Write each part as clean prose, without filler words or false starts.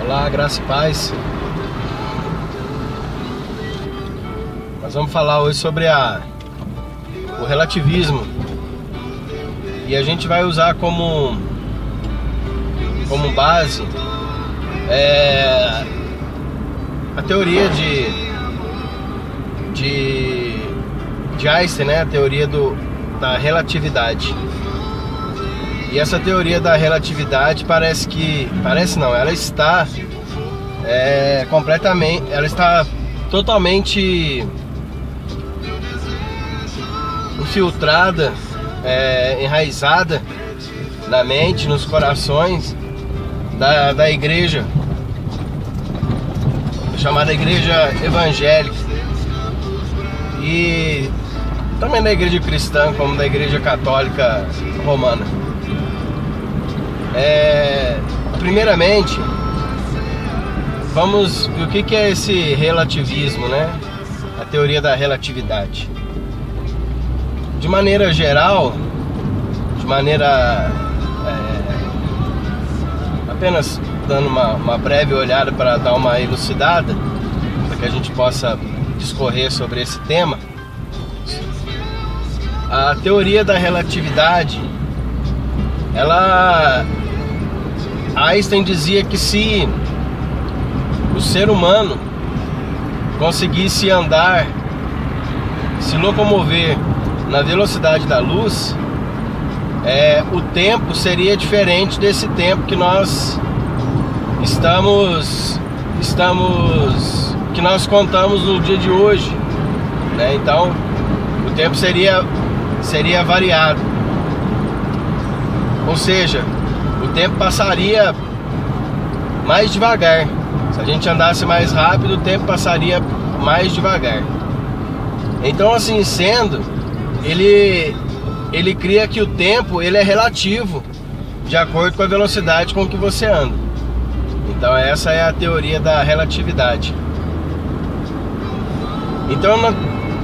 Olá, graça e paz. Nós vamos falar hoje sobre o relativismo. E a gente vai usar como base a teoria de Einstein, né? A teoria da relatividade. E essa teoria da relatividade ela está totalmente infiltrada, enraizada na mente, nos corações da igreja, chamada igreja evangélica, e também da igreja cristã, como da igreja católica romana. Primeiramente, vamos ver o que é esse relativismo, né? A teoria da relatividade. De maneira geral, apenas dando uma breve olhada para dar uma elucidada, para que a gente possa discorrer sobre esse tema. A teoria da relatividade, Einstein dizia que se o ser humano conseguisse se locomover na velocidade da luz, o tempo seria diferente desse tempo que nós que nós contamos no dia de hoje, né? Então o tempo seria variado, ou seja, o tempo passaria mais devagar. Se a gente andasse mais rápido, o tempo passaria mais devagar. Então, assim sendo, ele cria que o tempo é relativo de acordo com a velocidade com que você anda. Então essa é a teoria da relatividade. Então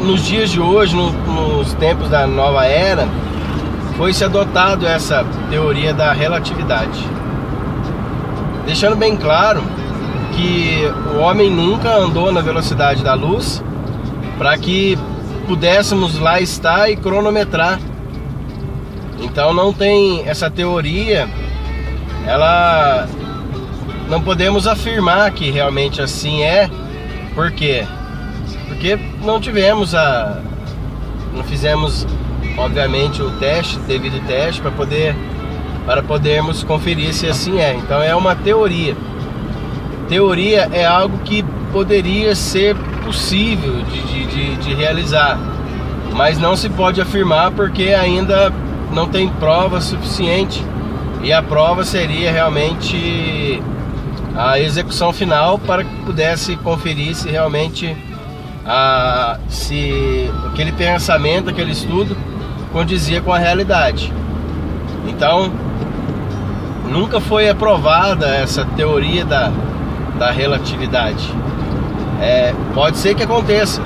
nos dias de hoje, nos tempos da nova era, foi-se adotado essa teoria da relatividade, deixando bem claro que o homem nunca andou na velocidade da luz para que pudéssemos lá estar e cronometrar. Então não tem essa teoria, não podemos afirmar que realmente assim é. Por quê? Porque não fizemos obviamente o devido teste para podermos conferir se assim é. Então é uma teoria. Teoria é algo que poderia ser possível de realizar, mas não se pode afirmar porque ainda não tem prova suficiente, e a prova seria realmente a execução final para que pudesse conferir se realmente se aquele pensamento, aquele estudo condizia com a realidade. Então nunca foi aprovada essa teoria da relatividade. Pode ser que aconteça,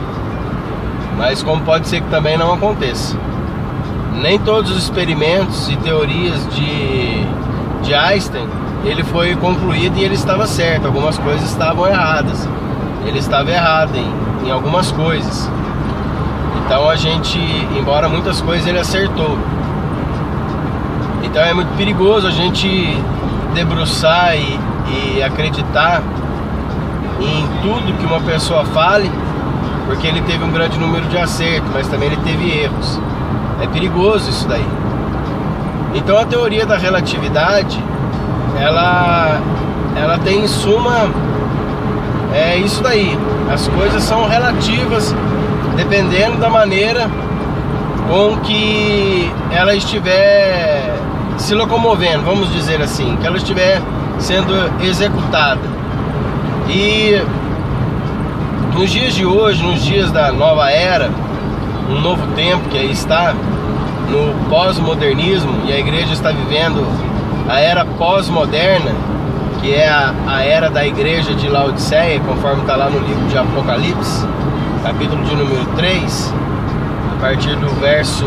mas como pode ser que também não aconteça. Nem todos os experimentos e teorias de Einstein ele foi concluído e ele estava certo. Algumas coisas estavam erradas. Ele estava errado em algumas coisas. Então embora muitas coisas ele acertou. Então é muito perigoso a gente debruçar e acreditar em tudo que uma pessoa fale, porque ele teve um grande número de acertos, mas também ele teve erros. É perigoso isso daí. Então a teoria da relatividade, ela tem em suma isso daí. As coisas são relativas dependendo da maneira com que ela estiver se locomovendo, vamos dizer assim, que ela estiver sendo executada. E nos dias de hoje, nos dias da nova era, um novo tempo que aí está no pós-modernismo, e a igreja está vivendo a era pós-moderna, que é a era da igreja de Laodiceia, conforme está lá no livro de Apocalipse, capítulo de número 3, a partir do verso,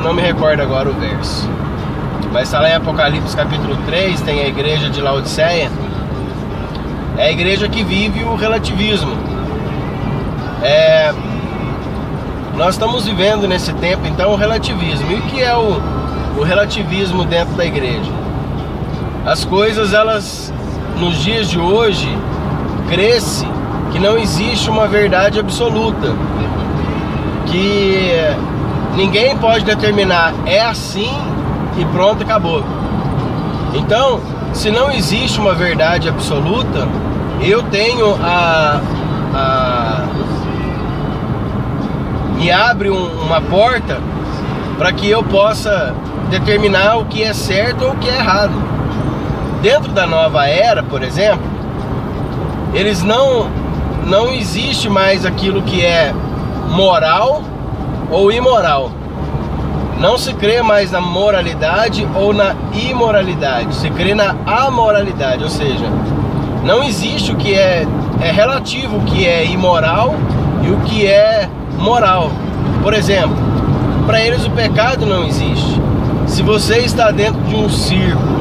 não me recordo agora o verso, mas está lá em Apocalipse capítulo 3, tem a igreja de Laodiceia. É a igreja que vive o relativismo. Nós estamos vivendo nesse tempo, então, o relativismo. E o que é o relativismo dentro da igreja? As coisas, elas, nos dias de hoje, cresce que não existe uma verdade absoluta, que ninguém pode determinar, é assim e pronto, acabou. Então, se não existe uma verdade absoluta, eu tenho me abre uma porta para que eu possa determinar o que é certo ou o que é errado. Dentro da nova era, por exemplo, eles não existe mais aquilo que é moral ou imoral. Não se crê mais na moralidade ou na imoralidade, se crê na amoralidade, ou seja, não existe o que é relativo, o que é imoral e o que é moral. Por exemplo, para eles o pecado não existe. Se você está dentro de um círculo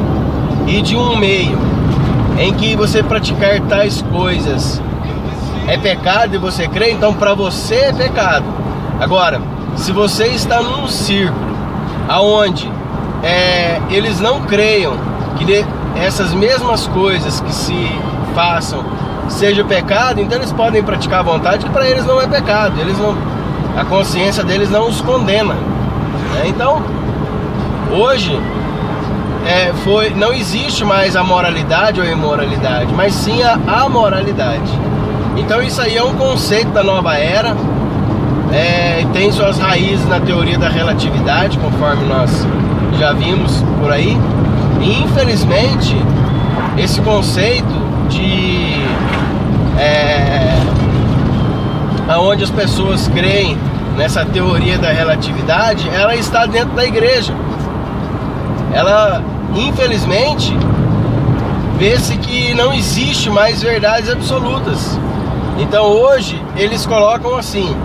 e de um meio em que você praticar tais coisas é pecado e você crê, então para você é pecado. Agora, se você está num círculo aonde eles não creiam que essas mesmas coisas que se façam seja pecado, então eles podem praticar à vontade, que para eles não é pecado. A consciência deles não os condena, né? Então, hoje não existe mais a moralidade ou a imoralidade, mas sim a amoralidade. Então isso aí é um conceito da nova era, tem suas raízes na teoria da relatividade, conforme nós já vimos por aí. E infelizmente esse conceito de aonde as pessoas creem nessa teoria da relatividade, ela está dentro da igreja. Ela, infelizmente, vê-se que não existe mais verdades absolutas. Então hoje eles colocam assim: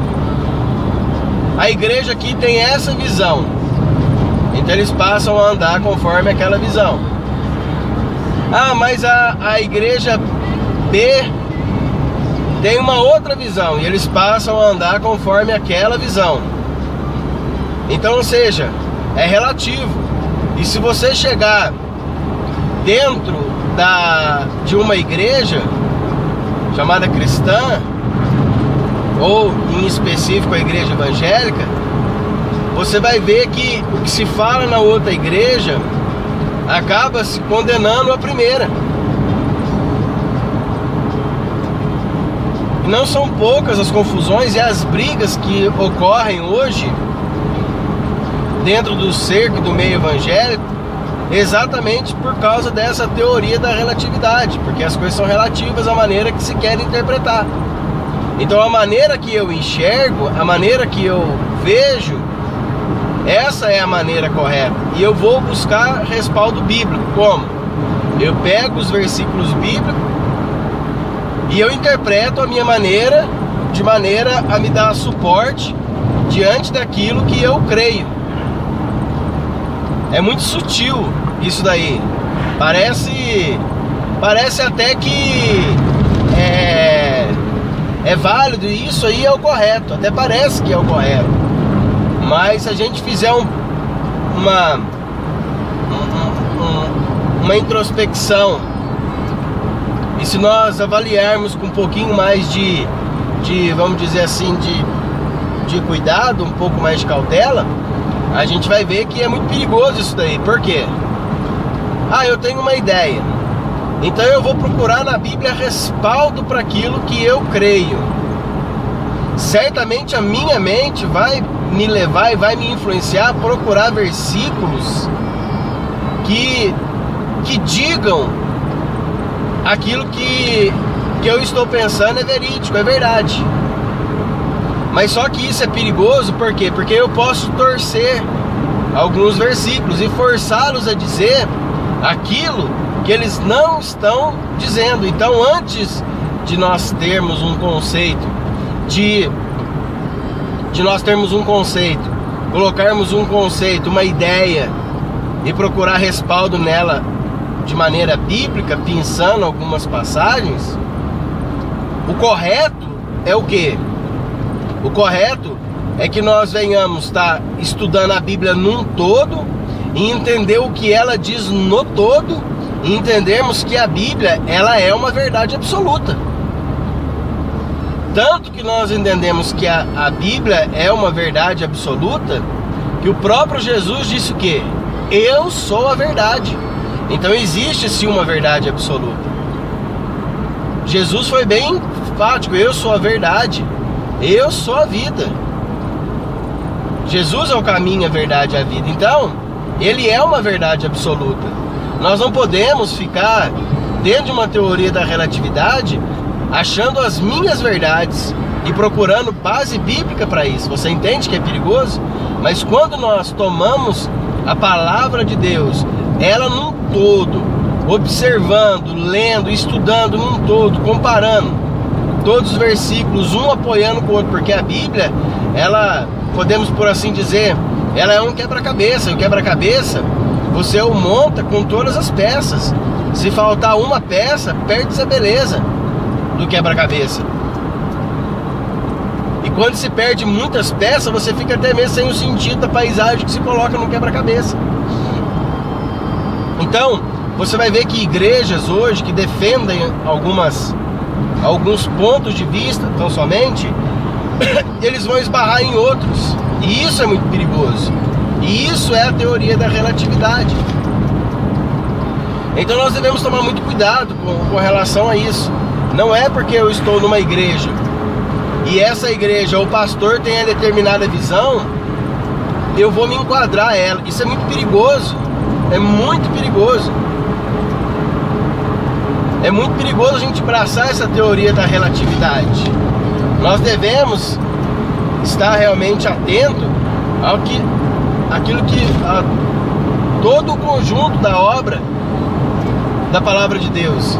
a igreja aqui tem essa visão, então eles passam a andar conforme aquela visão. Ah, mas a igreja B tem uma outra visão, e eles passam a andar conforme aquela visão. Então, ou seja, é relativo. E se você chegar dentro de uma igreja chamada cristã, ou em específico a igreja evangélica, você vai ver que o que se fala na outra igreja acaba se condenando a primeira. E não são poucas as confusões e as brigas que ocorrem hoje dentro do cerco do meio evangélico, exatamente por causa dessa teoria da relatividade, porque as coisas são relativas à maneira que se quer interpretar. Então a maneira que eu enxergo, a maneira que eu vejo, essa é a maneira correta. E eu vou buscar respaldo bíblico. Como? Eu pego os versículos bíblicos e eu interpreto a minha maneira, de maneira a me dar suporte diante daquilo que eu creio. É muito sutil isso daí. Parece até que é válido, e isso aí é o correto. Até parece que é o correto. Mas se a gente fizer uma introspecção, e se nós avaliarmos com um pouquinho mais de vamos dizer assim, de cuidado, um pouco mais de cautela, a gente vai ver que é muito perigoso isso daí. Por quê? Ah, eu tenho uma ideia, então eu vou procurar na Bíblia respaldo para aquilo que eu creio. Certamente a minha mente vai me levar e vai me influenciar a procurar versículos que digam aquilo que eu estou pensando é verídico, é verdade. Mas só que isso é perigoso, por quê? Porque eu posso torcer alguns versículos e forçá-los a dizer aquilo que eles não estão dizendo. Então, antes de nós termos um conceito, colocarmos um conceito, uma ideia e procurar respaldo nela de maneira bíblica, pensando algumas passagens, o correto é o quê? O correto é que nós venhamos estar estudando a Bíblia num todo e entender o que ela diz no todo e entendermos que a Bíblia, ela é uma verdade absoluta. Tanto que nós entendemos que a Bíblia é uma verdade absoluta, que o próprio Jesus disse o quê? Eu sou a verdade. Então existe sim uma verdade absoluta. Jesus foi bem enfático: eu sou a verdade, eu sou a vida. Jesus é o caminho, a verdade e a vida. Então, ele é uma verdade absoluta. Nós não podemos ficar dentro de uma teoria da relatividade achando as minhas verdades e procurando base bíblica para isso. Você entende que é perigoso? Mas quando nós tomamos a palavra de Deus, ela num todo, observando, lendo, estudando num todo, comparando todos os versículos, um apoiando com o outro, porque a Bíblia, ela, podemos por assim dizer, ela é um quebra-cabeça. E o quebra-cabeça, você o monta com todas as peças. Se faltar uma peça, perde-se a beleza do quebra-cabeça. E quando se perde muitas peças, você fica até mesmo sem o sentido da paisagem que se coloca no quebra-cabeça. Então, você vai ver que igrejas hoje que defendem alguns pontos de vista, tão somente, eles vão esbarrar em outros. E isso é muito perigoso. E isso é a teoria da relatividade. Então nós devemos tomar muito cuidado com relação a isso. Não é porque eu estou numa igreja e essa igreja, o pastor tem a determinada visão, eu vou me enquadrar a ela. Isso é muito perigoso. É muito perigoso. É muito perigoso a gente abraçar essa teoria da relatividade. Nós devemos estar realmente atento àquilo que todo o conjunto da obra da palavra de Deus.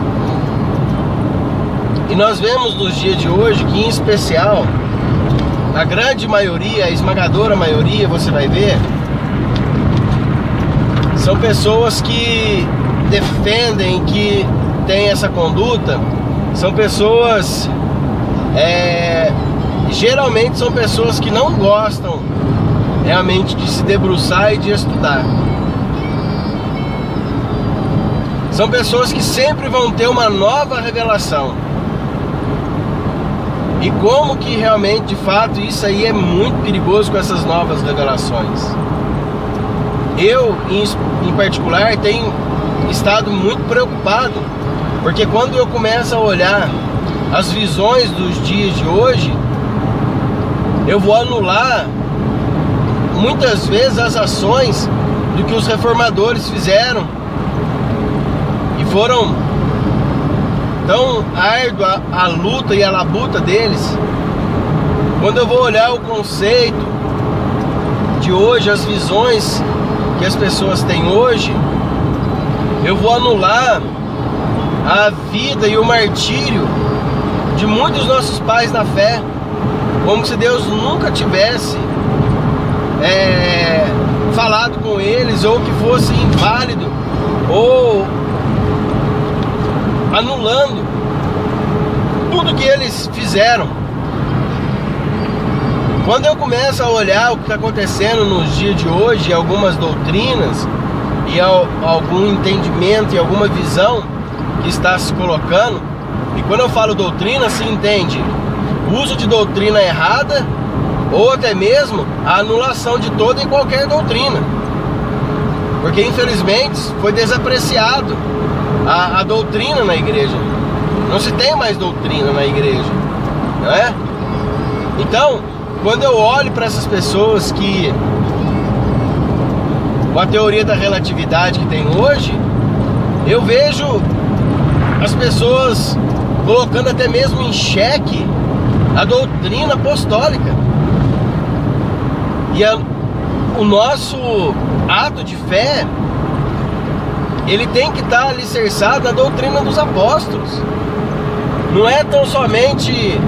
E nós vemos nos dias de hoje que, em especial, a grande maioria, a esmagadora maioria, você vai ver, são pessoas que defendem, que têm essa conduta, são pessoas, geralmente são pessoas que não gostam realmente de se debruçar e de estudar. São pessoas que sempre vão ter uma nova revelação. E como que realmente, de fato, isso aí é muito perigoso com essas novas revelações. Eu, em particular, tenho estado muito preocupado, porque quando eu começo a olhar as visões dos dias de hoje, eu vou anular muitas vezes as ações do que os reformadores fizeram, e foram tão árdua a luta e a labuta deles. Quando eu vou olhar o conceito de hoje, as visões que as pessoas têm hoje, eu vou anular a vida e o martírio de muitos nossos pais da fé, como se Deus nunca tivesse falado com eles, ou que fosse inválido, ou anulando tudo que eles fizeram. Quando eu começo a olhar o que está acontecendo nos dias de hoje, algumas doutrinas e algum entendimento e alguma visão que está se colocando, e quando eu falo doutrina, se entende o uso de doutrina errada, ou até mesmo a anulação de toda e qualquer doutrina, porque infelizmente foi desapreciado a doutrina na igreja. Não se tem mais doutrina na igreja, não é? Então, quando eu olho para essas pessoas que, com a teoria da relatividade que tem hoje, eu vejo as pessoas colocando até mesmo em xeque a doutrina apostólica. E o nosso ato de fé, ele tem que estar alicerçado na doutrina dos apóstolos. Não é tão somente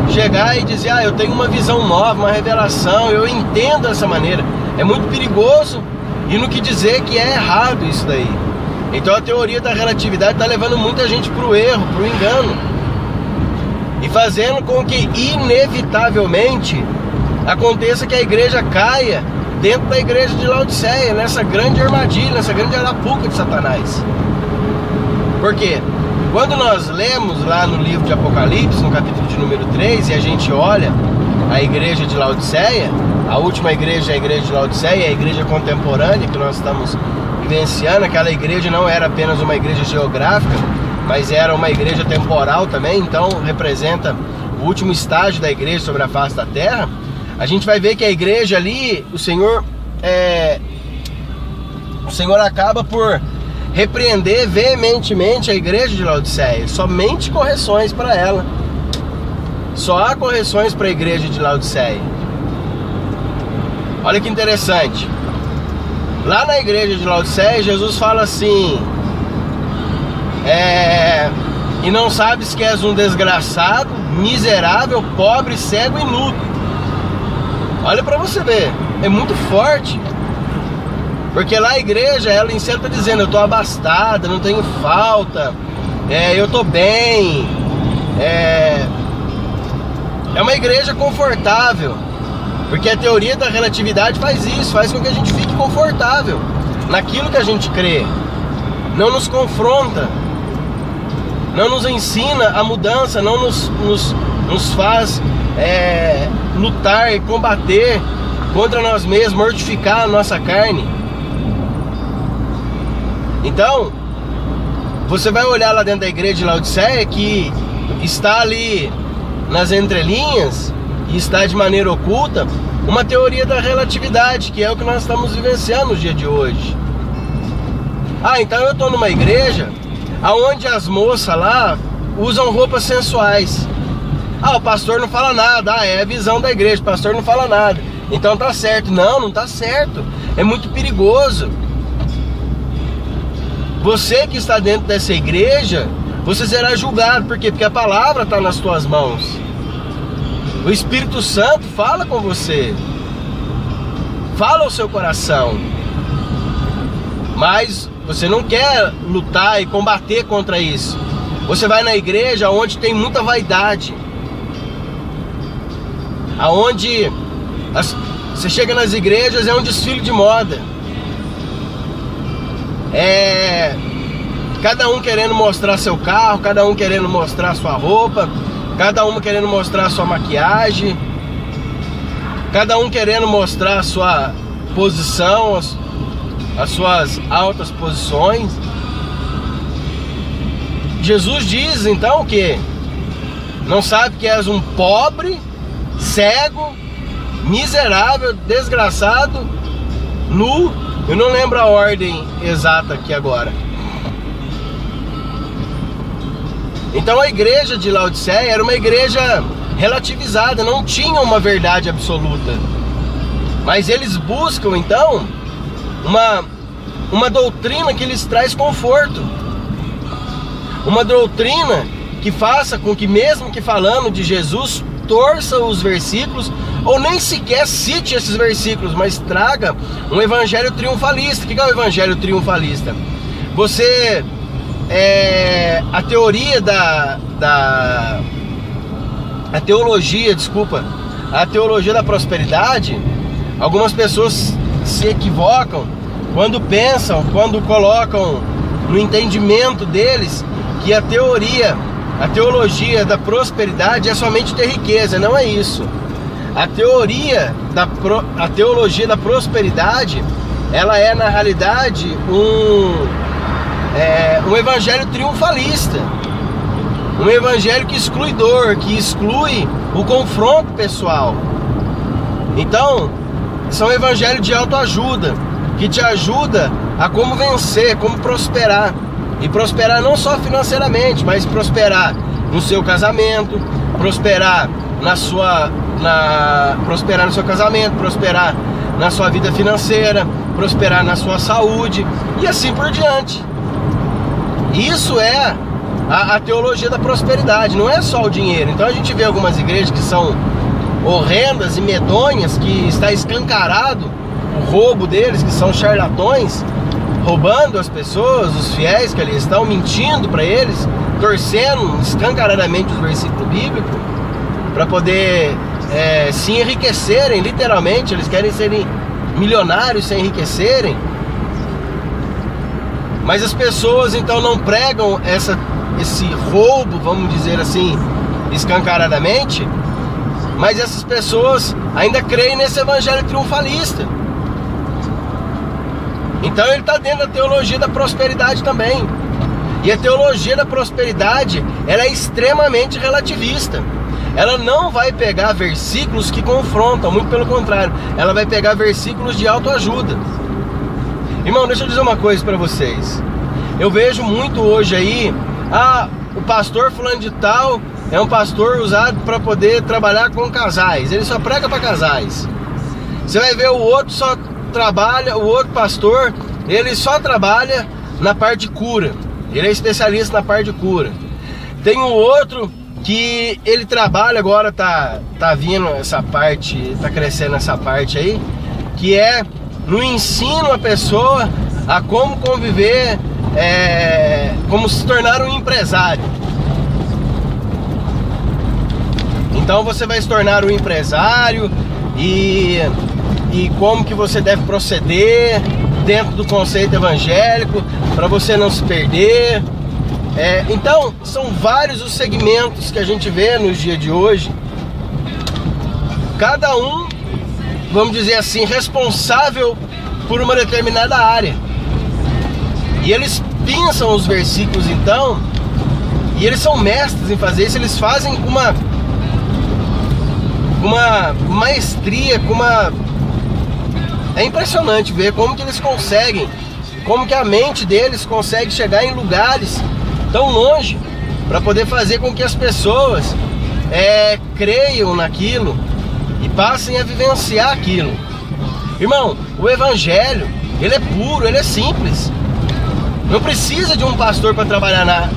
chegar e dizer, eu tenho uma visão nova, uma revelação, eu entendo dessa maneira. É muito perigoso e no que dizer que é errado isso daí. Então a teoria da relatividade está levando muita gente para o erro, para o engano, e fazendo com que inevitavelmente aconteça que a igreja caia dentro da igreja de Laodiceia, nessa grande armadilha, nessa grande arapuca de Satanás. Por quê? Quando nós lemos lá no livro de Apocalipse, no capítulo de número 3, e a gente olha a igreja de Laodiceia, a última igreja é a igreja de Laodiceia, a igreja contemporânea que nós estamos vivenciando. Aquela igreja não era apenas uma igreja geográfica, mas era uma igreja temporal também, então representa o último estágio da igreja sobre a face da terra. A gente vai ver que a igreja ali, o Senhor acaba por repreender veementemente a igreja de Laodiceia, somente correções para ela. Só há correções para a igreja de Laodiceia. Olha que interessante. Lá na igreja de Laodiceia, Jesus fala assim: e não sabes que és um desgraçado, miserável, pobre, cego e nu. Olha para você ver, é muito forte. Porque lá a igreja, ela em sempre está dizendo: eu estou abastada, não tenho falta, eu estou bem. É uma igreja confortável. Porque a teoria da relatividade faz isso, faz com que a gente fique confortável naquilo que a gente crê. Não nos confronta, não nos ensina a mudança, não nos faz lutar e combater contra nós mesmos, mortificar a nossa carne. Então, você vai olhar lá dentro da igreja de Laodiceia, que está ali nas entrelinhas e está de maneira oculta uma teoria da relatividade, que é o que nós estamos vivenciando no dia de hoje. Então eu estou numa igreja onde as moças lá usam roupas sensuais. O pastor não fala nada. É a visão da igreja, o pastor não fala nada, então tá certo. Não tá certo, é muito perigoso. Você que está dentro dessa igreja, você será julgado. Por quê? Porque a palavra está nas tuas mãos. O Espírito Santo fala com você, fala ao seu coração, mas você não quer lutar e combater contra isso. Você vai na igreja onde tem muita vaidade, aonde você chega nas igrejas, é um desfile de moda, cada um querendo mostrar seu carro, cada um querendo mostrar sua roupa, cada um querendo mostrar sua maquiagem, cada um querendo mostrar a sua posição, as suas altas posições. Jesus diz então que não sabe que és um pobre, cego, miserável, desgraçado, nu. Eu não lembro a ordem exata aqui agora. Então a igreja de Laodiceia era uma igreja relativizada, não tinha uma verdade absoluta. Mas eles buscam então uma doutrina que lhes traz conforto. Uma doutrina que faça com que, mesmo que falando de Jesus, torça os versículos, ou nem sequer cite esses versículos, mas traga um evangelho triunfalista. O que é o evangelho triunfalista? A teoria a teologia da prosperidade. Algumas pessoas se equivocam quando pensam, quando colocam no entendimento deles que a teologia da prosperidade é somente ter riqueza. Não é isso. A teologia da prosperidade, ela é na realidade um evangelho triunfalista, um evangelho que exclui dor, que exclui o confronto pessoal. Então, são um evangelho de autoajuda, que te ajuda a como vencer, como prosperar. E prosperar não só financeiramente, mas prosperar no seu casamento, prosperar prosperar no seu casamento, prosperar na sua vida financeira, prosperar na sua saúde e assim por diante. Isso é a teologia da prosperidade, não é só o dinheiro. Então a gente vê algumas igrejas que são horrendas e medonhas, que está escancarado o roubo deles, que são charlatões, roubando as pessoas, os fiéis que ali estão, mentindo para eles, torcendo escancaradamente os versículos bíblicos, para poder se enriquecerem, literalmente. Eles querem serem milionários, se enriquecerem. Mas as pessoas então não pregam esse roubo, vamos dizer assim, escancaradamente, mas essas pessoas ainda creem nesse evangelho triunfalista. Então ele está dentro da teologia da prosperidade também. E a teologia da prosperidade, ela é extremamente relativista. Ela não vai pegar versículos que confrontam, muito pelo contrário, ela vai pegar versículos de autoajuda. Irmão, deixa eu dizer uma coisa para vocês. Eu vejo muito hoje aí, o pastor fulano de tal é um pastor usado para poder trabalhar com casais, ele só prega para casais. Você vai ver o outro pastor, ele só trabalha na parte de cura, ele é especialista na parte de cura. Tem um outro que ele trabalha, agora tá vindo essa parte, tá crescendo essa parte aí, que é no ensino a pessoa a como conviver, como se tornar um empresário. Então você vai se tornar um empresário e como que você deve proceder dentro do conceito evangélico para você não se perder. Então são vários os segmentos que a gente vê nos dias de hoje, cada um, vamos dizer assim, responsável por uma determinada área. E eles pensam os versículos então, e eles são mestres em fazer isso. Eles fazem com uma maestria, é impressionante ver como que eles conseguem, como que a mente deles consegue chegar em lugares tão longe, para poder fazer com que as pessoas creiam naquilo e passem a vivenciar aquilo. Irmão, o evangelho, ele é puro, ele é simples. Não precisa de um pastor para trabalhar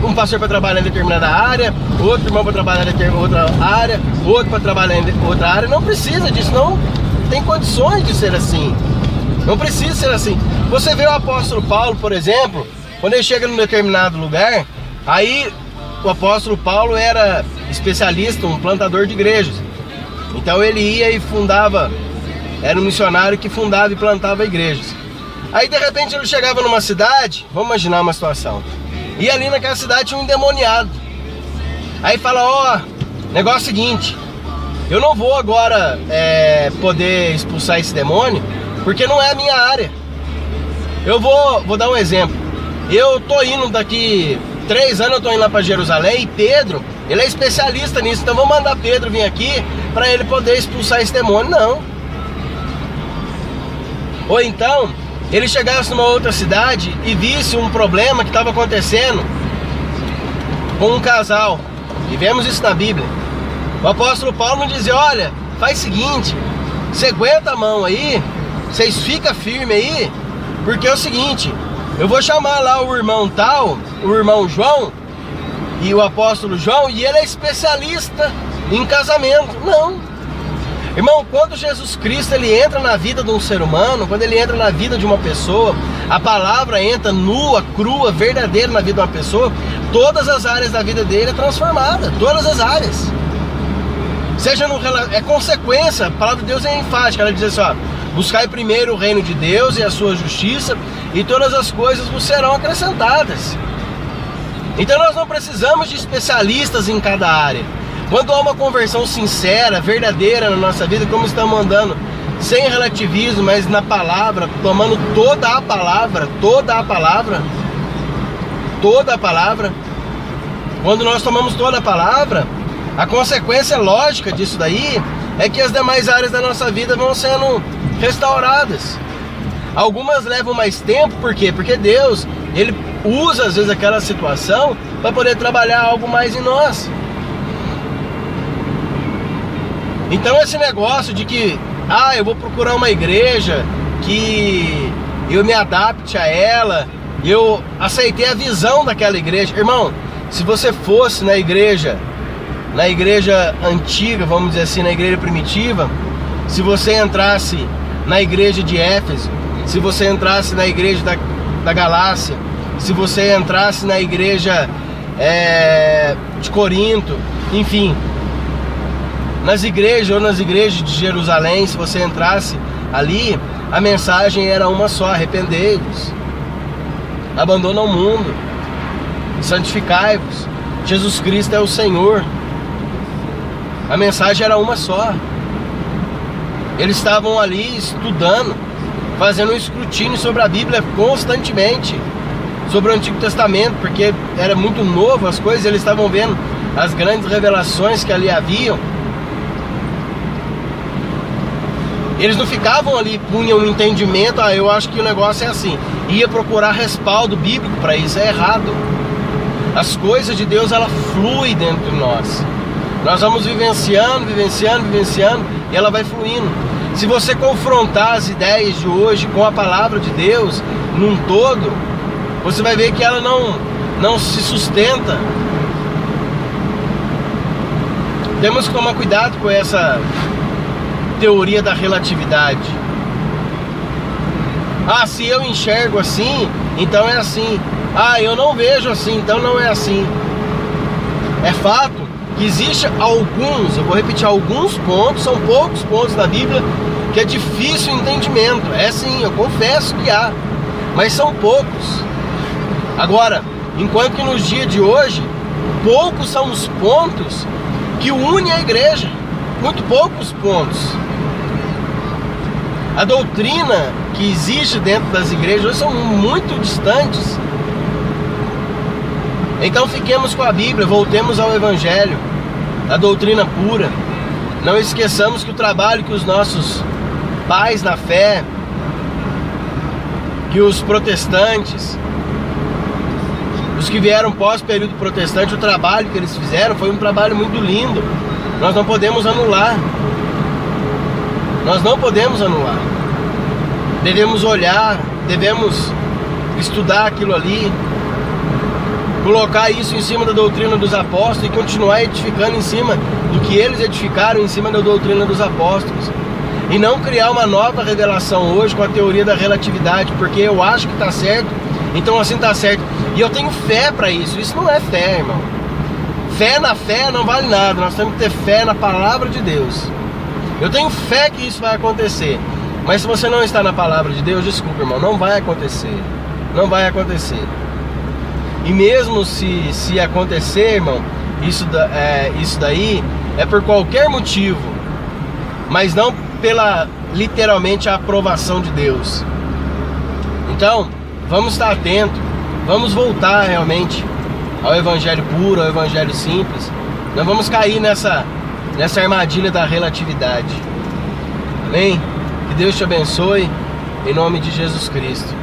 um pastor para trabalhar em determinada área, outro irmão para trabalhar em outra área, outro para trabalhar em outra área. Não precisa disso, não tem condições de ser assim. Não precisa ser assim. Você vê o apóstolo Paulo, por exemplo, quando ele chega num determinado lugar, aí o apóstolo Paulo era especialista, um plantador de igrejas. Então ele ia e fundava, era um missionário que fundava e plantava igrejas. Aí de repente ele chegava numa cidade, vamos imaginar uma situação, e ali naquela cidade tinha um endemoniado. Aí fala, negócio seguinte, eu não vou agora poder expulsar esse demônio, porque não é a minha área. Eu vou dar um exemplo. Eu tô indo daqui 3 anos, eu tô indo lá para Jerusalém, e Pedro, ele é especialista nisso, então vou mandar Pedro vir aqui para ele poder expulsar esse demônio. Não. Ou então ele chegasse numa outra cidade e visse um problema que estava acontecendo com um casal, e vemos isso na Bíblia. O apóstolo Paulo não dizia, olha, faz o seguinte, você aguenta a mão aí, vocês ficam firmes aí, porque é o seguinte, eu vou chamar lá o irmão tal, o irmão João, e o apóstolo João, e ele é especialista em casamento. Não. Irmão, quando Jesus Cristo ele entra na vida de um ser humano, quando ele entra na vida de uma pessoa, a palavra entra nua, crua, verdadeira na vida de uma pessoa, todas as áreas da vida dele é transformada, todas as áreas. Seja é consequência, a palavra de Deus é enfática, ela diz assim, buscai primeiro o reino de Deus e a sua justiça, e todas as coisas vos serão acrescentadas. Então nós não precisamos de especialistas em cada área. Quando há uma conversão sincera, verdadeira na nossa vida, como estamos andando, sem relativismo, mas na palavra, tomando toda a palavra, quando nós tomamos toda a palavra, a consequência lógica disso daí é que as demais áreas da nossa vida vão sendo restauradas. Algumas levam mais tempo, por quê? Porque Deus, ele usa às vezes aquela situação para poder trabalhar algo mais em nós. Então esse negócio de que eu vou procurar uma igreja que eu me adapte a ela, eu aceitei a visão daquela igreja. Irmão, se você fosse na igreja antiga, vamos dizer assim, na igreja primitiva, se você entrasse na igreja de Éfeso, se você entrasse na igreja da Galácia, se você entrasse na igreja de Corinto, enfim, nas igrejas de Jerusalém, se você entrasse ali, a mensagem era uma só: arrependei-vos, abandona o mundo, santificai-vos, Jesus Cristo é o Senhor. A mensagem era uma só. Eles estavam ali estudando, fazendo um escrutínio sobre a Bíblia constantemente, sobre o Antigo Testamento, porque era muito novo as coisas, eles estavam vendo as grandes revelações que ali haviam. Eles não ficavam ali, punham um entendimento: ah, eu acho que o negócio é assim. Ia procurar respaldo bíblico para isso. É errado. As coisas de Deus, ela flui dentro de nós. Nós vamos vivenciando, e ela vai fluindo. Se você confrontar as ideias de hoje com a palavra de Deus num todo, você vai ver que ela não se sustenta. Temos que tomar cuidado com essa teoria da relatividade. Ah, se eu enxergo assim, então é assim. Ah, eu não vejo assim, então não é assim. É fato que existe alguns, eu vou repetir, alguns pontos, são poucos pontos da Bíblia que é difícil o entendimento. É sim, eu confesso que há, mas são poucos. Agora, enquanto que nos dias de hoje, poucos são os pontos que unem a igreja. Muito poucos pontos. A doutrina que existe dentro das igrejas hoje são muito distantes. Então fiquemos com a Bíblia, voltemos ao Evangelho, a doutrina pura. Não esqueçamos que o trabalho que os nossos pais na fé, que os protestantes, os que vieram pós-período protestante, o trabalho que eles fizeram foi um trabalho muito lindo. Nós não podemos anular. Nós não podemos anular. Devemos olhar, devemos estudar aquilo ali, colocar isso em cima da doutrina dos apóstolos e continuar edificando em cima do que eles edificaram em cima da doutrina dos apóstolos. E não criar uma nova revelação hoje com a teoria da relatividade, porque eu acho que está certo, então assim está certo. E eu tenho fé para isso. Isso não é fé, irmão. Fé na fé não vale nada. Nós temos que ter fé na palavra de Deus. Eu tenho fé que isso vai acontecer. Mas se você não está na palavra de Deus, desculpa, irmão, não vai acontecer. Não vai acontecer. E mesmo se acontecer, irmão, isso daí é por qualquer motivo, mas não pela literalmente a aprovação de Deus. Então, vamos estar atentos, vamos voltar realmente ao Evangelho puro, ao Evangelho simples. Não vamos cair nessa armadilha da relatividade. Amém? Que Deus te abençoe, em nome de Jesus Cristo.